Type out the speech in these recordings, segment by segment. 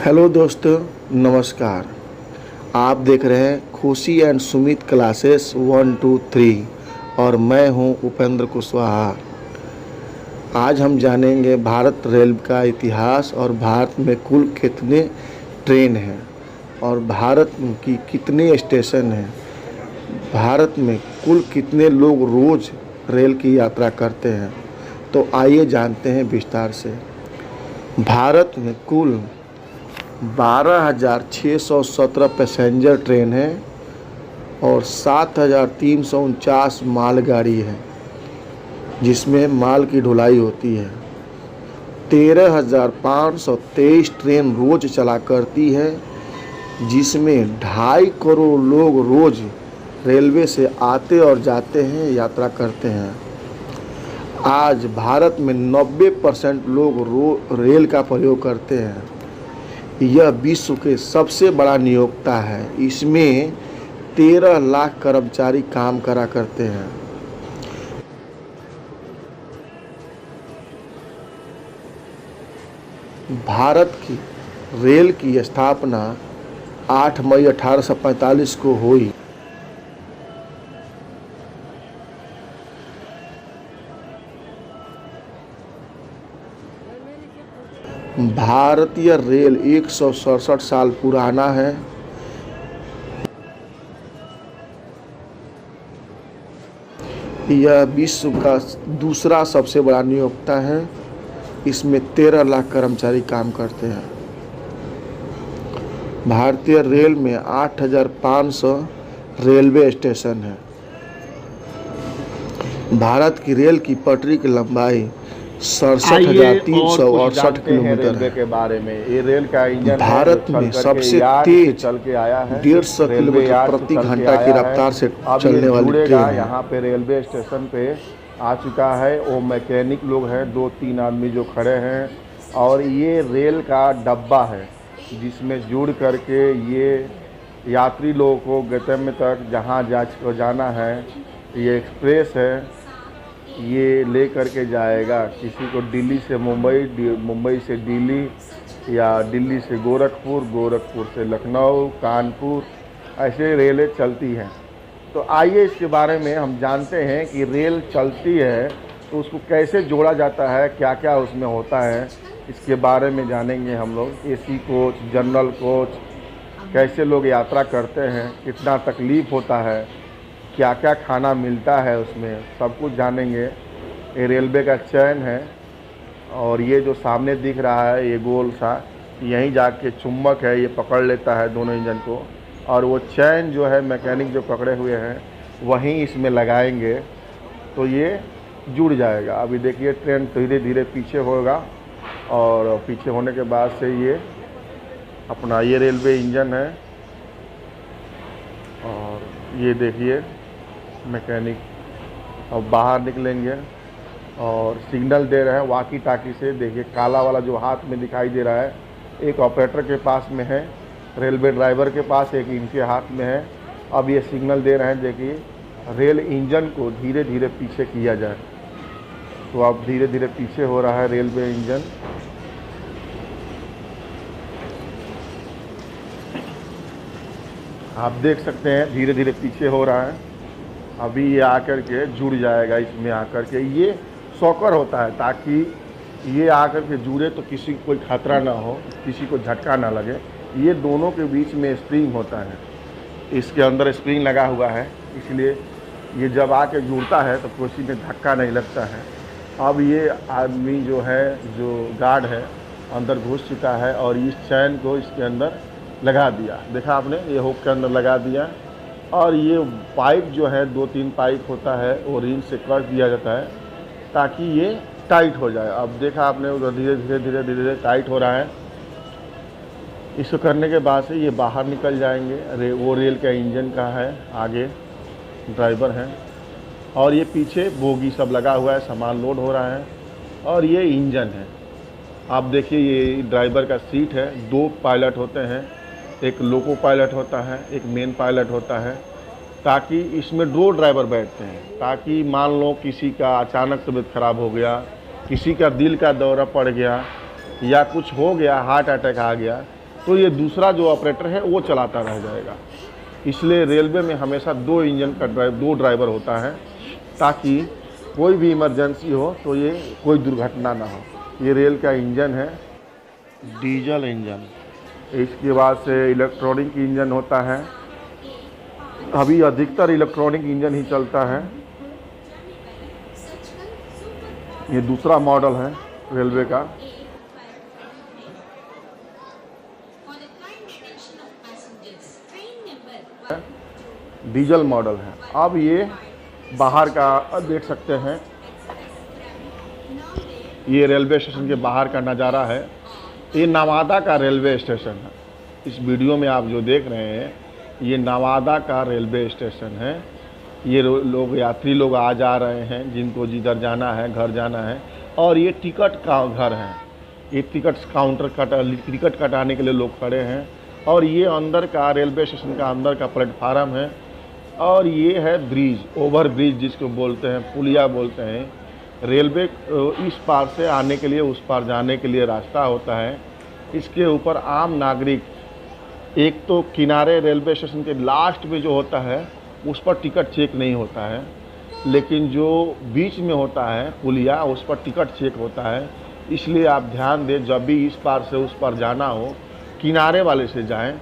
Hello दोस्तों, नमस्कार। आप देख रहे हैं खुशी एंड सुमित क्लासेस 1 2 3 और मैं हूं उपेंद्र कुशवाहा। आज हम जानेंगे भारत रेल का इतिहास और भारत में कुल कितने ट्रेन हैं और भारत की कितने स्टेशन हैं। भारत में कुल कितने लोग रोज़ रेल की यात्रा करते हैं। तो आइए जानते हैं विस्तार से। भारत में कुल 12,617 पैसेंजर ट्रेन है और 7,349 मालगाड़ी है जिसमें माल की ढुलाई होती है। 13,523 ट्रेन रोज चला करती है जिसमें 2.5 करोड़ लोग रोज रेलवे से आते और जाते हैं, यात्रा करते हैं। आज भारत में 90% लोग रेल का प्रयोग करते हैं। यह विश्व के सबसे बड़ा नियोक्ता है। इसमें 13 लाख कर्मचारी काम करा करते हैं। भारत की रेल की स्थापना 8 मई 1845 को हुई। भारतीय रेल 167 साल पुराना है। यह विश्व का दूसरा सबसे बड़ा नियोक्ता है। इसमें 13 लाख कर्मचारी काम करते हैं। भारतीय रेल में 8,500 रेलवे स्टेशन हैं। भारत की रेल की पटरी की लंबाई 67,368 किलोमीटर रेलवे के बारे में। ये रेल का इंजन भारत में सबसे तेज चल के आया है 150 किलोमीटर प्रति घंटा की रफ्तार से चलने वाली ट्रेन है। यहाँ पे रेलवे स्टेशन पे आ चुका है। वो मैकेनिक लोग हैं, 2-3 आदमी जो खड़े हैं, और ये रेल का डब्बा है जिसमें जुड़ करके ये यात्री लोगों को गंतव्य तक जहाँ जाना है, ये एक्सप्रेस है, ये ले करके जाएगा। किसी को दिल्ली से मुंबई, मुंबई से दिल्ली, या दिल्ली से गोरखपुर, गोरखपुर से लखनऊ, कानपुर, ऐसे रेलें चलती हैं। तो आइए इसके बारे में हम जानते हैं कि रेल चलती है तो उसको कैसे जोड़ा जाता है, क्या क्या उसमें होता है, इसके बारे में जानेंगे हम लोग। एसी कोच, जनरल कोच, कैसे लोग यात्रा करते हैं, कितना तकलीफ़ होता है, क्या क्या खाना मिलता है उसमें, सब कुछ जानेंगे। ये रेलवे का चैन है और ये जो सामने दिख रहा है ये गोल सा, यहीं जाके चुम्बक है, ये पकड़ लेता है दोनों इंजन को, और वो चैन जो है मैकेनिक जो पकड़े हुए हैं वहीं इसमें लगाएंगे तो ये जुड़ जाएगा। अभी देखिए ट्रेन धीरे धीरे पीछे होगा और पीछे होने के बाद से ये अपना ये रेलवे इंजन है। और ये देखिए मैकेनिक अब बाहर निकलेंगे और सिग्नल दे रहे हैं वाकी टाकी से। देखिए काला वाला जो हाथ में दिखाई दे रहा है, एक ऑपरेटर के पास में है, रेलवे ड्राइवर के पास, एक इनके हाथ में है। अब ये सिग्नल दे रहे हैं, देखिए रेल इंजन को धीरे धीरे पीछे किया जाए। तो अब धीरे धीरे पीछे हो रहा है रेलवे इंजन। आप देख सकते हैं धीरे धीरे पीछे हो रहा है। अभी ये आकर के जुड़ जाएगा, इसमें आकर के ये सॉकर होता है ताकि ये आकर के जुड़े तो किसी को कोई खतरा ना हो, किसी को झटका ना लगे। ये दोनों के बीच में स्प्रिंग होता है, इसके अंदर स्प्रिंग लगा हुआ है, इसलिए ये जब आके जुड़ता है तो किसी में धक्का नहीं लगता है। अब ये आदमी जो है, जो गार्ड है, अंदर घुस चुका है और इस चैन को इसके अंदर लगा दिया। देखा आपने, ये हुक के अंदर लगा दिया। और ये पाइप जो है 2-3 पाइप होता है, वो रिंच से कस दिया जाता है ताकि ये टाइट हो जाए। अब देखा आपने उधर धीरे धीरे धीरे धीरे टाइट हो रहा है। इसको करने के बाद से ये बाहर निकल जाएंगे। वो रेल का इंजन का है, आगे ड्राइवर है और ये पीछे बोगी सब लगा हुआ है, सामान लोड हो रहा है और ये इंजन है। आप देखिए ये ड्राइवर का सीट है, 2 पायलट होते हैं, एक लोको पायलट होता है, एक मेन पायलट होता है, ताकि इसमें 2 ड्राइवर बैठते हैं ताकि मान लो किसी का अचानक तबीयत ख़राब हो गया, किसी का दिल का दौरा पड़ गया या कुछ हो गया, हार्ट अटैक आ गया, तो ये दूसरा जो ऑपरेटर है वो चलाता रह जाएगा। इसलिए रेलवे में हमेशा दो ड्राइवर होता है, ताकि कोई भी इमरजेंसी हो तो ये कोई दुर्घटना ना हो। ये रेल का इंजन है, डीजल इंजन। इसके बाद से इलेक्ट्रॉनिक इंजन होता है। अभी अधिकतर इलेक्ट्रॉनिक इंजन ही चलता है। ये दूसरा मॉडल है रेलवे का। डीजल मॉडल है। अब ये बाहर का देख सकते हैं, ये रेलवे स्टेशन के बाहर का नज़ारा है। ये नवादा का रेलवे स्टेशन है। इस वीडियो में आप जो देख रहे हैं ये नवादा का रेलवे स्टेशन है। ये लोग यात्री लोग आ जा रहे हैं, जिनको जिधर जाना है, घर जाना है। और ये टिकट का घर है। ये टिकट कटाने के लिए लोग खड़े हैं। और ये अंदर का रेलवे स्टेशन का अंदर का प्लेटफार्म है। और ये है ब्रिज, ओवर ब्रिज जिसको बोलते हैं, पुलिया बोलते हैं। रेलवे इस पार से आने के लिए उस पार जाने के लिए रास्ता होता है। इसके ऊपर आम नागरिक, एक तो किनारे रेलवे स्टेशन के लास्ट में जो होता है उस पर टिकट चेक नहीं होता है, लेकिन जो बीच में होता है पुलिया, उस पर टिकट चेक होता है। इसलिए आप ध्यान दें, जब भी इस पार से उस पार जाना हो किनारे वाले से जाएं,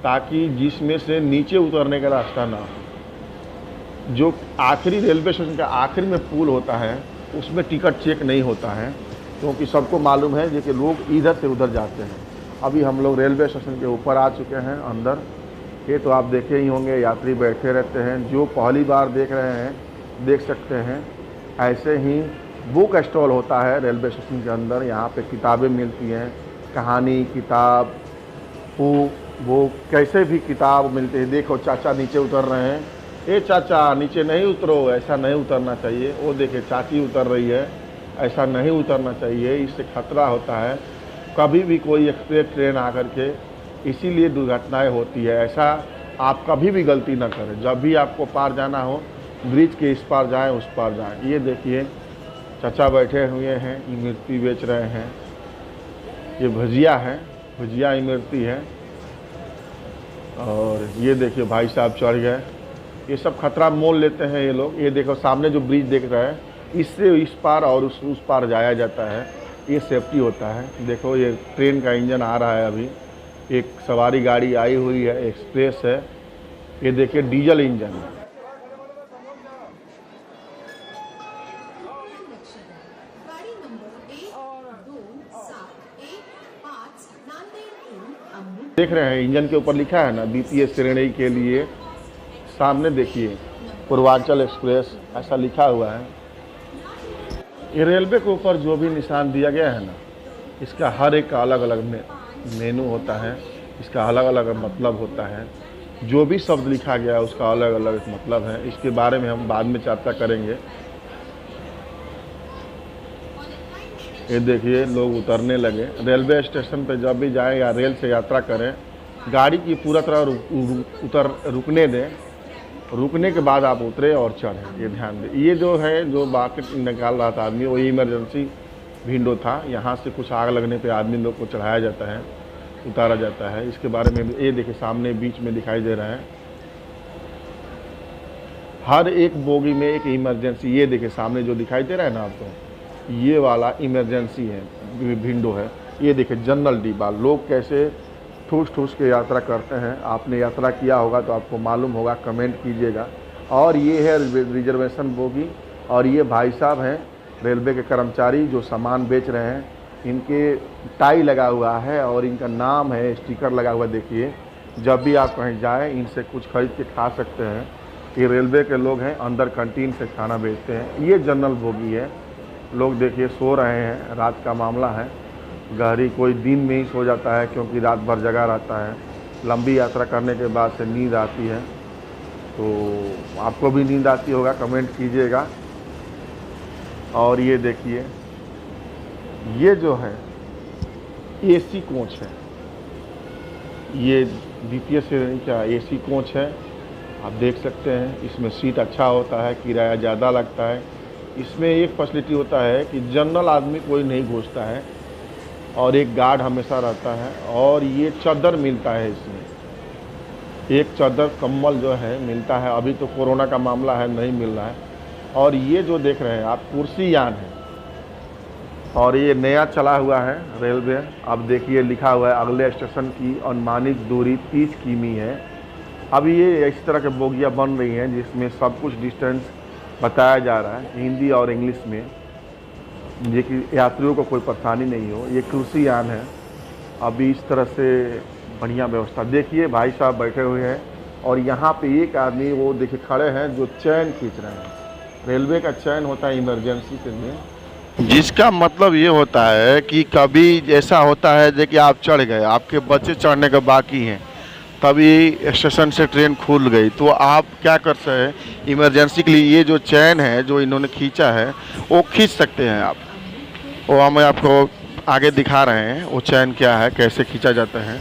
ताकि जिसमें से नीचे उतरने का रास्ता ना हो। जो आखिरी रेलवे स्टेशन का आखिर में पुल होता है उसमें टिकट चेक नहीं होता है, क्योंकि सबको मालूम है कि लोग इधर से उधर जाते हैं। अभी हम लोग रेलवे स्टेशन के ऊपर आ चुके हैं अंदर। ये तो आप देखे ही होंगे, यात्री बैठे रहते हैं। जो पहली बार देख रहे हैं देख सकते हैं। ऐसे ही बुक स्टॉल होता है रेलवे स्टेशन के अंदर। यहाँ पे किताबें मिलती हैं, कहानी किताब, वो कैसे भी किताब मिलते हैं। देखो चाचा नीचे उतर रहे हैं। ए चाचा नीचे नहीं उतरो, ऐसा नहीं उतरना चाहिए। वो देखिए चाची उतर रही है, ऐसा नहीं उतरना चाहिए, इससे खतरा होता है। कभी भी कोई एक्सप्रेस ट्रेन आकर के, इसीलिए दुर्घटनाएं होती है। ऐसा आप कभी भी गलती ना करें। जब भी आपको पार जाना हो, ब्रिज के इस पार जाएं उस पार जाएं। ये देखिए चाचा बैठे हुए हैं, इमरती बेच रहे हैं। ये भुजिया है, भुजिया इमरती है। और ये देखिए भाई साहब चढ़ गए। ये सब खतरा मोल लेते हैं ये लोग। ये देखो सामने जो ब्रिज देख रहा है, इससे इस पार और उस पार जाया जाता है। ये सेफ्टी होता है। देखो ये ट्रेन का इंजन आ रहा है। अभी एक सवारी गाड़ी आई हुई है, एक्सप्रेस है। ये देखिए डीजल इंजन है। देख रहे हैं इंजन के ऊपर लिखा है ना, द्वितीय श्रेणी के लिए। सामने देखिए पूर्वांचल एक्सप्रेस ऐसा लिखा हुआ है। ये रेलवे के ऊपर जो भी निशान दिया गया है ना, इसका हर एक का अलग अलग मेनू होता है। इसका अलग अलग मतलब होता है। जो भी शब्द लिखा गया है उसका अलग अलग मतलब है। इसके बारे में हम बाद में चर्चा करेंगे। ये देखिए लोग उतरने लगे। रेलवे स्टेशन पे जब भी जाएं या रेल से यात्रा करें, गाड़ी की पूरा तरह रुकने दें। रुकने के बाद आप उतरे और चढ़ें, ये ध्यान दें। ये जो है, जो बाकेट निकाल रहा था आदमी, वही इमरजेंसी विंडो था। यहाँ से कुछ आग लगने पे आदमी लोग को चढ़ाया जाता है, उतारा जाता है। इसके बारे में ये देखिए सामने बीच में दिखाई दे रहा है। हर एक बोगी में एक इमरजेंसी, ये देखिए सामने जो दिखाई दे रहा है ना आपको, ये वाला इमरजेंसी है, विंडो है। ये देखिए जनरल डिब्बा। लोग कैसे ठूस ठूस के यात्रा करते हैं। आपने यात्रा किया होगा तो आपको मालूम होगा, कमेंट कीजिएगा। और ये है रिजर्वेशन बोगी। और ये भाई साहब हैं रेलवे के कर्मचारी जो सामान बेच रहे हैं। इनके टाई लगा हुआ है और इनका नाम है, स्टिकर लगा हुआ। देखिए जब भी आप कहीं जाएं इनसे कुछ खरीद के खा सकते हैं। ये रेलवे के लोग हैं, अंदर कैंटीन से खाना बेचते हैं। ये जनरल बोगी है। लोग देखिए सो रहे हैं, रात का मामला है। गहरी कोई दिन में ही सो जाता है, क्योंकि रात भर जगा रहता है। लंबी यात्रा करने के बाद से नींद आती है। तो आपको भी नींद आती होगा, कमेंट कीजिएगा। और ये देखिए, ये जो है एसी कोच है। ये द्वितीय श्रेणी का एसी कोच है। आप देख सकते हैं इसमें सीट अच्छा होता है, किराया ज़्यादा लगता है। इसमें एक फैसिलिटी होता है कि जनरल आदमी कोई नहीं घुसता है। और एक गार्ड हमेशा रहता है, और ये चादर मिलता है इसमें, एक चादर कम्बल जो है मिलता है। अभी तो कोरोना का मामला है, नहीं मिल रहा है। और ये जो देख रहे हैं आप कुर्सी यान है, और ये नया चला हुआ है रेलवे। अब देखिए लिखा हुआ है अगले स्टेशन की अनुमानित दूरी 30 किमी है। अब ये इस तरह के बोगियाँ बन रही हैं जिसमें सब कुछ डिस्टेंस बताया जा रहा है हिंदी और इंग्लिश में, ये कि यात्रियों को कोई परेशानी नहीं हो। ये कुर्सी यान है। अभी इस तरह से बढ़िया व्यवस्था। देखिए भाई साहब बैठे हुए हैं, और यहाँ पे एक आदमी वो देखिए खड़े हैं जो चैन खींच रहे हैं। रेलवे का चैन होता है इमरजेंसी के लिए, जिसका मतलब ये होता है कि कभी ऐसा होता है जो कि आप चढ़ गए, आपके बच्चे चढ़ने के बाकी हैं, तभी स्टेशन से ट्रेन खुल गई, तो आप क्या कर सकते हैं इमरजेंसी के लिए ये जो चैन है जो इन्होंने खींचा है वो खींच सकते हैं आप। वो हम आपको आगे दिखा रहे हैं वो चैन क्या है, कैसे खींचा जाता है।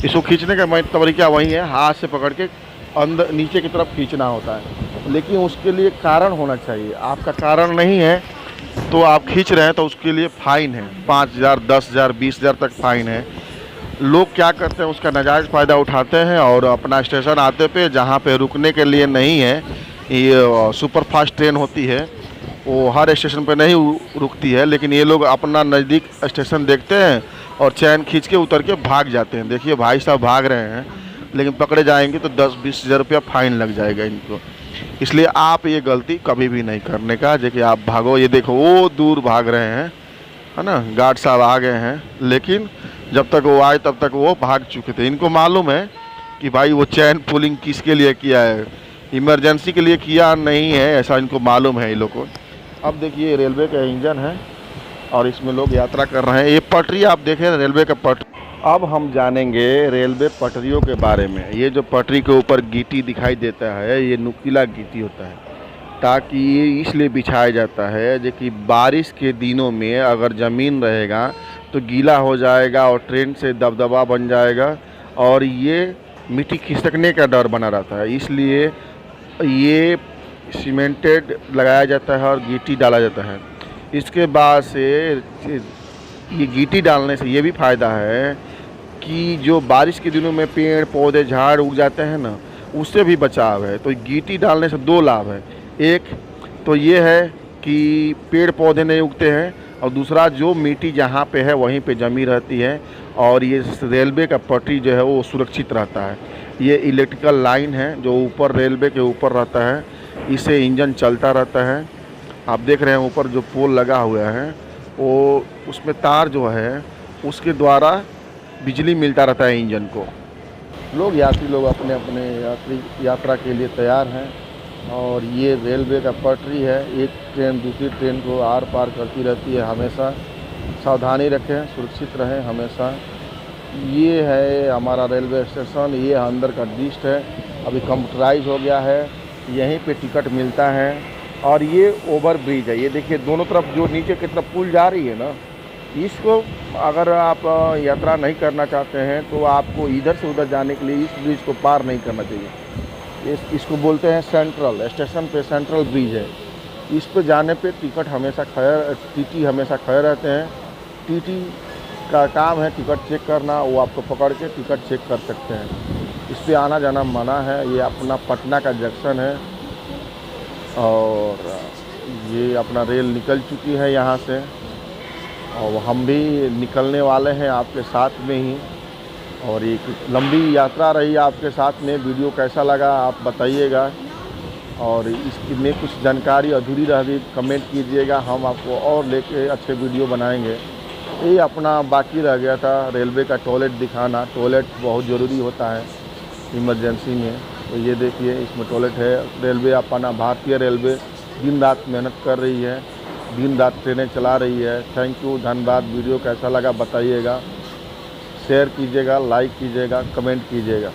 इसको खींचने का तरीका वही है, हाथ से पकड़ के अंदर नीचे की तरफ खींचना होता है, लेकिन उसके लिए कारण होना चाहिए। आपका कारण नहीं है तो आप खींच रहे हैं तो उसके लिए फ़ाइन है, 5,000, 10,000, 20,000 तक फ़ाइन है। लोग क्या करते हैं उसका नाजायज़ फ़ायदा उठाते हैं, और अपना स्टेशन आते पे जहाँ पे रुकने के लिए नहीं है, ये सुपर फास्ट ट्रेन होती है वो हर स्टेशन पे नहीं रुकती है, लेकिन ये लोग अपना नज़दीक स्टेशन देखते हैं और चैन खींच के उतर के भाग जाते हैं। देखिए भाई साहब भाग रहे हैं, लेकिन पकड़े जाएंगे तो 10-20 हज़ार रुपया फ़ाइन लग जाएगा इनको। इसलिए आप ये गलती कभी भी नहीं करने का, जैसे आप भागो। ये देखो वो दूर भाग रहे हैं, है ना, गार्ड साहब आ गए हैं, लेकिन जब तक वो आए तब तक वो भाग चुके थे। इनको मालूम है कि भाई वो चैन पुलिंग किसके लिए किया है, इमरजेंसी के लिए किया नहीं है, ऐसा इनको मालूम है ये लोग को। अब देखिए रेलवे का इंजन है और इसमें लोग यात्रा कर रहे हैं। ये पटरी आप देखें, रेलवे का पटरी। अब हम जानेंगे रेलवे पटरियों के बारे में। ये जो पटरी के ऊपर गिट्टी दिखाई देता है, ये नुकीला गिट्टी होता है, ताकि ये इसलिए बिछाया जाता है जो कि बारिश के दिनों में अगर ज़मीन रहेगा तो गीला हो जाएगा और ट्रेन से दबदबा बन जाएगा, और ये मिट्टी खिसकने का डर बना रहता है। इसलिए ये सीमेंटेड लगाया जाता है और गिट्टी डाला जाता है। इसके बाद से ये गिट्टी डालने से ये भी फ़ायदा है कि जो बारिश के दिनों में पेड़ पौधे झाड़ उग जाते हैं ना, उससे भी बचाव है। तो गिट्टी डालने से 2 लाभ है। एक तो ये है कि पेड़ पौधे नहीं उगते हैं, और दूसरा जो मिट्टी जहाँ पे है वहीं पे जमी रहती है, और ये रेलवे का पटरी जो है वो सुरक्षित रहता है। ये इलेक्ट्रिकल लाइन है जो ऊपर रेलवे के ऊपर रहता है, इससे इंजन चलता रहता है। आप देख रहे हैं ऊपर जो पोल लगा हुआ है वो उसमें तार जो है उसके द्वारा बिजली मिलता रहता है इंजन को। यात्री लोग अपने अपने यात्रा के लिए तैयार हैं, और ये रेलवे का पटरी है। एक ट्रेन दूसरी ट्रेन को आर पार करती रहती है। हमेशा सावधानी रखें, सुरक्षित रहें हमेशा। ये है हमारा रेलवे स्टेशन, ये अंदर का डिस्ट है, अभी कंप्यूटराइज हो गया है, यहीं पे टिकट मिलता है। और ये ओवर ब्रिज है, ये देखिए दोनों तरफ जो नीचे की तरफ पुल जा रही है ना, इसको अगर आप यात्रा नहीं करना चाहते हैं तो आपको इधर से उधर जाने के लिए इस ब्रिज को पार नहीं करना चाहिए। इसको बोलते हैं सेंट्रल, स्टेशन पे सेंट्रल ब्रिज है। इस पे जाने पे टिकट हमेशा टीटी हमेशा खड़े रहते हैं। टीटी का काम है टिकट चेक करना, वो आपको पकड़ के टिकट चेक कर सकते हैं। इस पे आना जाना मना है। ये अपना पटना का जंक्शन है, और ये अपना रेल निकल चुकी है यहाँ से, और हम भी निकलने वाले हैं आपके साथ में ही। और एक लंबी यात्रा रही आपके साथ में। वीडियो कैसा लगा आप बताइएगा, और इसकी में कुछ जानकारी अधूरी रह गई कमेंट कीजिएगा, हम आपको और लेके अच्छे वीडियो बनाएंगे। ये अपना बाकी रह गया था रेलवे का टॉयलेट दिखाना। टॉयलेट बहुत ज़रूरी होता है इमरजेंसी में, तो ये देखिए इसमें टॉयलेट है। रेलवे अपना भारतीय रेलवे दिन रात मेहनत कर रही है, दिन रात ट्रेनें चला रही है। थैंक यू, धन्यवाद। वीडियो कैसा लगा बताइएगा, शेयर कीजिएगा, लाइक कीजिएगा, कमेंट कीजिएगा।